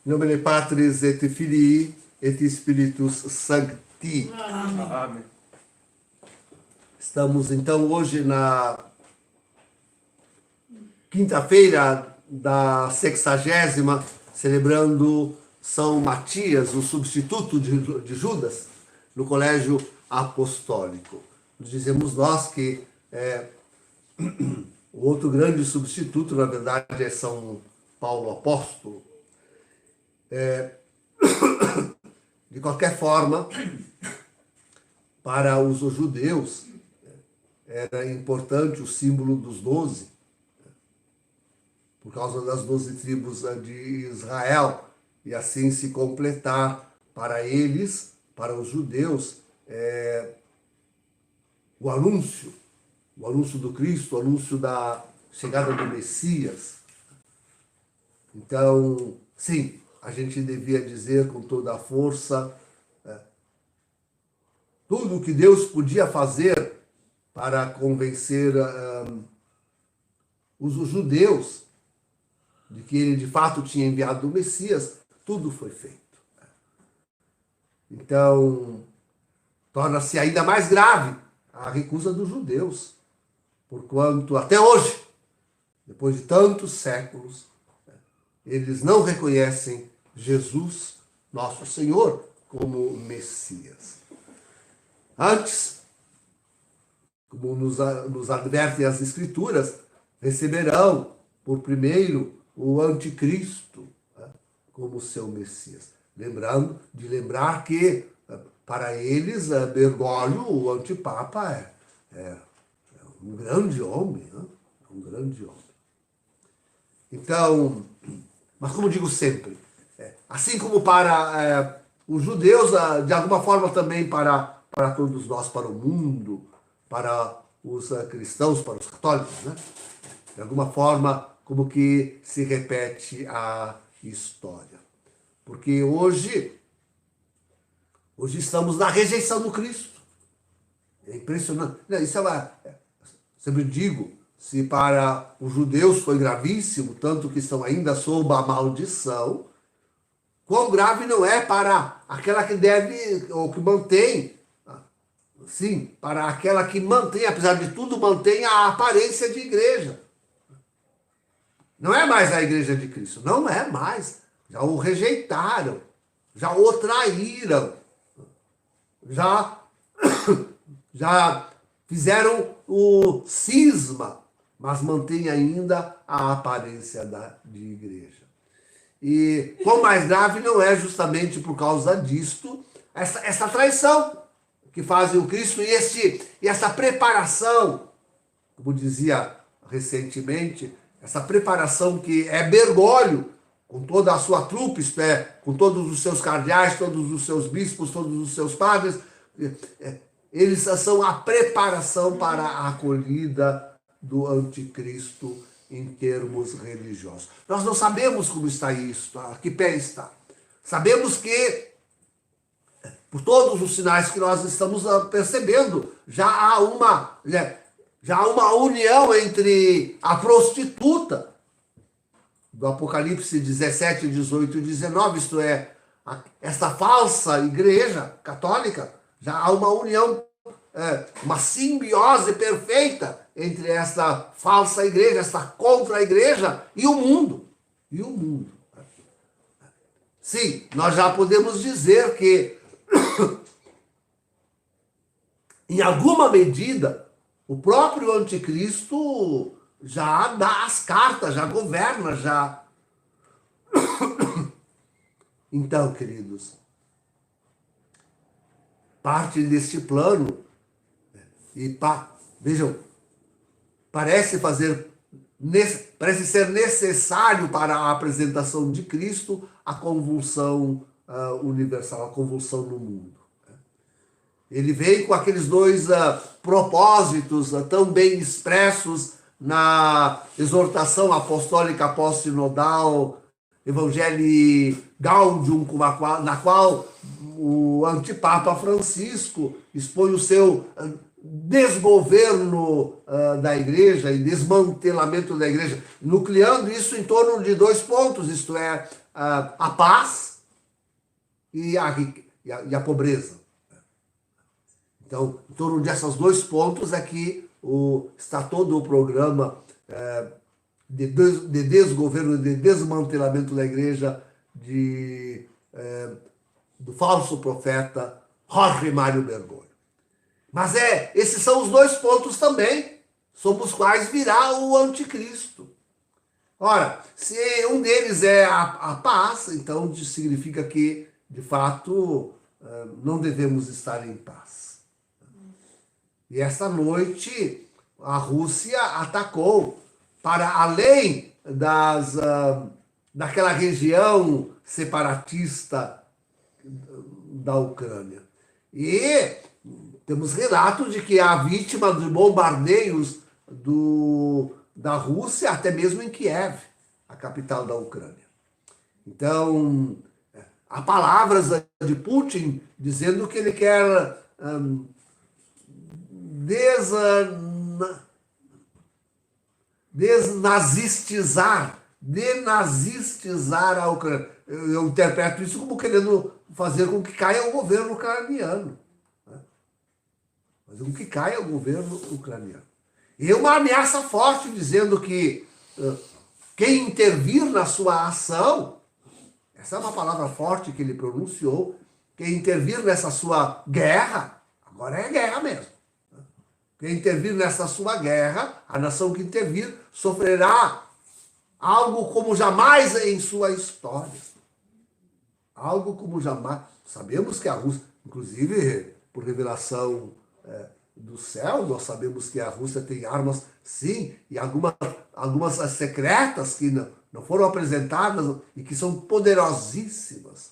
Em nome de Patris et Filii et Spiritus Sancti. Amém. Estamos então hoje na quinta-feira da 60ª, celebrando São Matias, o substituto de Judas, no Colégio Apostólico. Dizemos nós que o outro grande substituto, na verdade, é São Paulo Apóstolo. De qualquer forma, para os judeus, era importante o símbolo dos 12, por causa das 12 tribos de Israel, e assim se completar para eles, para os judeus, o anúncio do Cristo, o anúncio da chegada do Messias. Então, sim, a gente devia dizer com toda a força tudo o que Deus podia fazer para convencer os judeus de que ele de fato tinha enviado o Messias, tudo foi feito. Então, torna-se ainda mais grave a recusa dos judeus, porquanto até hoje, depois de tantos séculos, eles não reconhecem Jesus, nosso Senhor, como Messias. Antes, como nos advertem as Escrituras, receberão por primeiro o anticristo como seu Messias. Lembrar que, para eles, Bergoglio, o antipapa, é um grande homem, né? Um grande homem. Então, mas como digo sempre, assim como para os judeus, de alguma forma também para todos nós, para o mundo, para os cristãos, para os católicos, né? De alguma forma, como que se repete a história. Porque hoje estamos na rejeição do Cristo. É impressionante. Isso sempre digo, se para os judeus foi gravíssimo, tanto que estão ainda sob a maldição, quão grave não é para aquela que deve, ou que mantém, sim, para aquela que mantém, apesar de tudo, mantém a aparência de igreja. Não é mais a igreja de Cristo, não é mais. Já o rejeitaram, já o traíram, já fizeram o cisma, mas mantém ainda a aparência de igreja. E quão mais grave não é justamente por causa disto, essa traição que fazem o Cristo e essa preparação, como dizia recentemente, essa preparação que é Bergoglio, com toda a sua trupe, isto é, com todos os seus cardeais, todos os seus bispos, todos os seus padres, eles são a preparação para a acolhida do anticristo em termos religiosos. Nós não sabemos como está isso, a que pé está. Sabemos que, por todos os sinais que nós estamos percebendo, já há uma união entre a prostituta do Apocalipse 17, 18 e 19, isto é, essa falsa igreja católica, já há uma união, uma simbiose perfeita entre essa falsa igreja, essa contra-igreja e o mundo. Sim, nós já podemos dizer que, em alguma medida, o próprio anticristo já dá as cartas, já governa, já. Então, queridos, parte deste plano, e vejam, parece ser necessário para a apresentação de Cristo a convulsão universal, a convulsão no mundo. Ele veio com aqueles dois propósitos tão bem expressos na exortação apostólica pós-sinodal Evangelii Gaudium, na qual o antipapa Francisco expõe o seu desgoverno da igreja e desmantelamento da igreja, nucleando isso em torno de dois pontos, isto é, a paz e a pobreza. Então, em torno desses dois pontos é que está todo o programa de desgoverno, de desmantelamento da igreja do falso profeta Jorge Mário Bergoglio. Mas esses são os dois pontos também, sobre os quais virá o anticristo. Ora, se um deles é a paz, então significa que, de fato, não devemos estar em paz. E esta noite, a Rússia atacou para além daquela região separatista da Ucrânia. E temos relatos de que há vítimas de bombardeios da Rússia, até mesmo em Kiev, a capital da Ucrânia. Então, há palavras de Putin dizendo que ele quer denazistizar a Ucrânia. Eu interpreto isso como querendo fazer com que caia o governo ucraniano. Fazer com que caia o governo ucraniano. E uma ameaça forte dizendo que quem intervir na sua ação, essa é uma palavra forte que ele pronunciou, quem intervir nessa sua guerra, agora é guerra mesmo. Quem intervir nessa sua guerra, a nação que intervir, sofrerá algo como jamais em sua história. Algo como jamais. Sabemos que a Rússia, inclusive por revelação do céu, nós sabemos que a Rússia tem armas, sim, e algumas secretas que não foram apresentadas e que são poderosíssimas,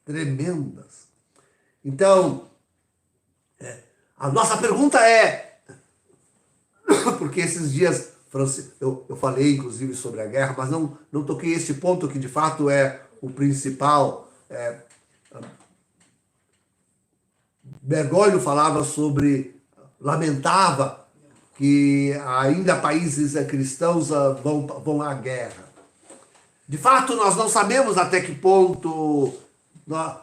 tremendas. Então, a nossa pergunta porque esses dias eu falei inclusive sobre a guerra, mas não toquei esse ponto que de fato é o principal. Bergoglio lamentava que ainda países cristãos vão à guerra. De fato, nós não sabemos até que ponto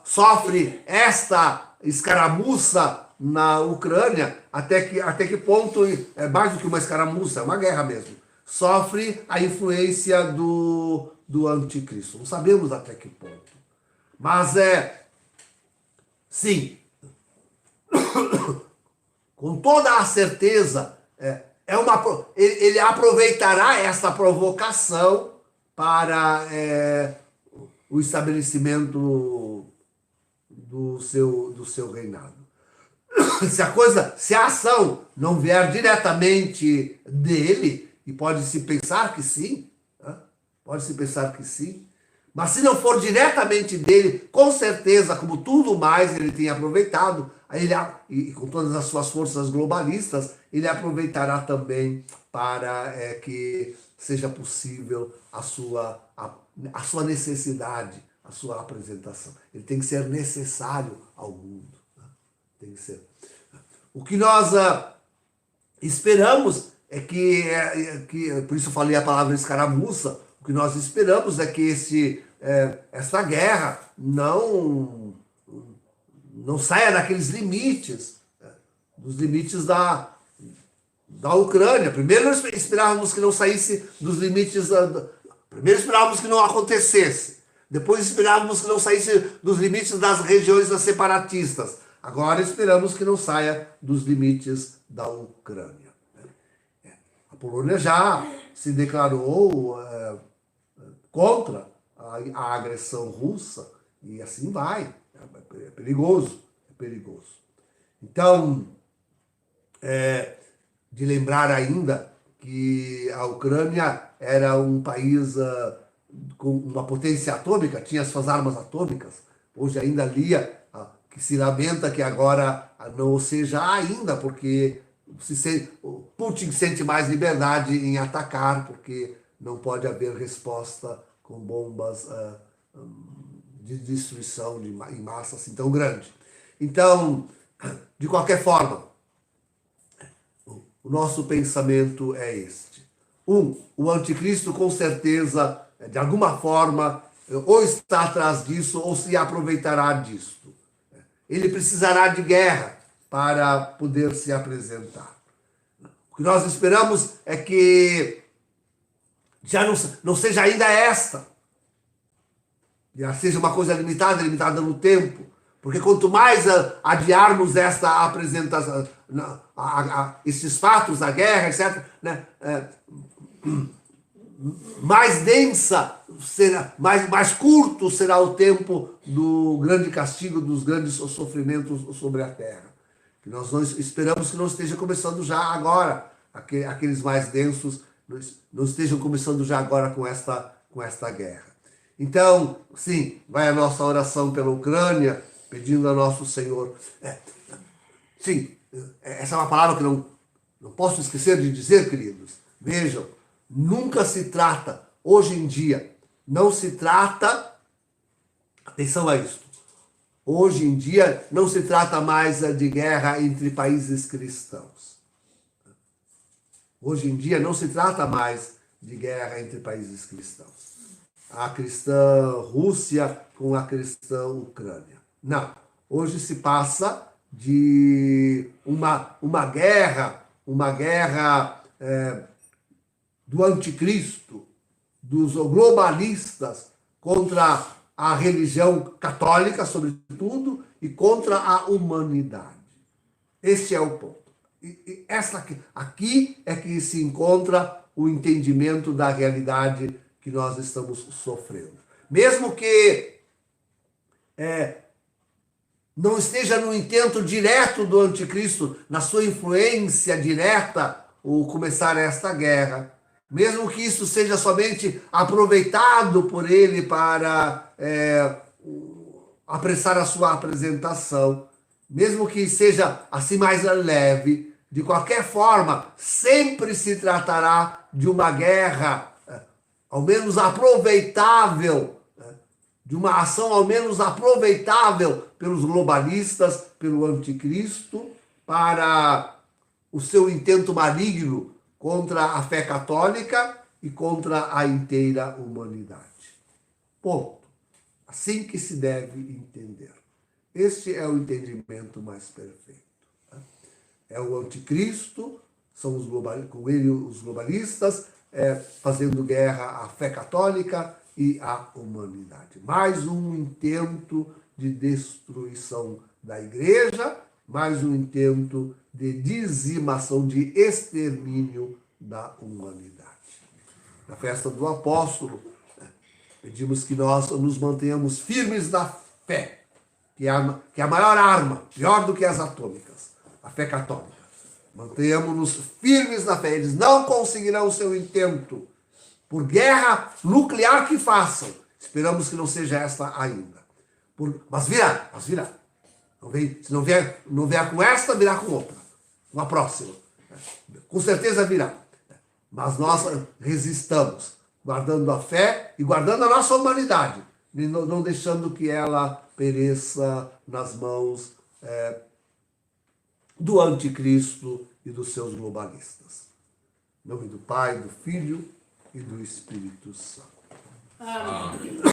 sofre esta escaramuça na Ucrânia, até que ponto, é mais do que uma escaramuça, é uma guerra mesmo, sofre a influência do anticristo. Não sabemos até que ponto. Mas sim, com toda a certeza, ele aproveitará essa provocação para o estabelecimento do seu reinado. Se a ação não vier diretamente dele, e pode-se pensar que sim, mas se não for diretamente dele, com certeza, como tudo mais ele tem aproveitado, e com todas as suas forças globalistas, ele aproveitará também para que seja possível a sua necessidade, a sua apresentação. Ele tem que ser necessário ao mundo. Tem que ser. O que nós esperamos é que, por isso eu falei a palavra escaramuça, o que nós esperamos é que essa guerra não saia daqueles limites, dos limites da Ucrânia. Primeiro esperávamos que não saísse dos limites, primeiro esperávamos que não acontecesse, depois esperávamos que não saísse dos limites das regiões separatistas. Agora esperamos que não saia dos limites da Ucrânia. A Polônia já se declarou contra a agressão russa e assim vai. É perigoso. Então, de lembrar ainda que a Ucrânia era um país com uma potência atômica, tinha suas armas atômicas. Hoje ainda lia que se lamenta que agora não seja ainda, porque Putin sente mais liberdade em atacar, porque não pode haver resposta com bombas de destruição em massa assim tão grande. Então, de qualquer forma, o nosso pensamento é este. O anticristo, com certeza, de alguma forma, ou está atrás disso, ou se aproveitará disto. Ele precisará de guerra para poder se apresentar. O que nós esperamos é que já não seja ainda esta, já seja uma coisa limitada no tempo, porque quanto mais adiarmos esta apresentação, esses fatos, a guerra, etc., né, mais densa será, mais curto será o tempo do grande castigo, dos grandes sofrimentos sobre a terra. Que nós não esperamos que não esteja começando já agora, aqueles mais densos não estejam começando já agora com esta guerra. Então, sim, vai a nossa oração pela Ucrânia, pedindo a nosso Senhor. Sim, essa é uma palavra que não posso esquecer de dizer, queridos. Vejam, nunca se trata, hoje em dia, não se trata, atenção a isso, hoje em dia não se trata mais de guerra entre países cristãos. Hoje em dia não se trata mais de guerra entre países cristãos. A cristã Rússia com a cristã Ucrânia. Não. Hoje se passa de uma guerra do anticristo, dos globalistas contra a religião católica, sobretudo, e contra a humanidade. Este é o ponto. E aqui é que se encontra o entendimento da realidade que nós estamos sofrendo. Mesmo que não esteja no intento direto do anticristo, na sua influência direta, o começar esta guerra, mesmo que isso seja somente aproveitado por ele para apressar a sua apresentação, mesmo que seja assim mais leve, de qualquer forma, sempre se tratará de uma guerra, ao menos aproveitável, de uma ação ao menos aproveitável pelos globalistas, pelo anticristo, para o seu intento maligno contra a fé católica e contra a inteira humanidade. Ponto. Assim que se deve entender. Este é o entendimento mais perfeito. É o anticristo, são com ele os globalistas, fazendo guerra à fé católica e à humanidade. Mais um intento de destruição da igreja, mais um intento de dizimação, de extermínio da humanidade. Na festa do apóstolo, pedimos que nós nos mantenhamos firmes na fé, que é a maior arma, pior do que as atômicas, a fé católica. Mantenhamos-nos firmes na fé. Eles não conseguirão o seu intento, por guerra nuclear que façam. Esperamos que não seja esta ainda. Mas virá. Se não vier com esta, virá com outra. Uma próxima. Com certeza virá. Mas nós resistamos, guardando a fé e guardando a nossa humanidade, não deixando que ela pereça nas mãos do anticristo e dos seus globalistas. Em nome do Pai, do Filho e do Espírito Santo. Amém.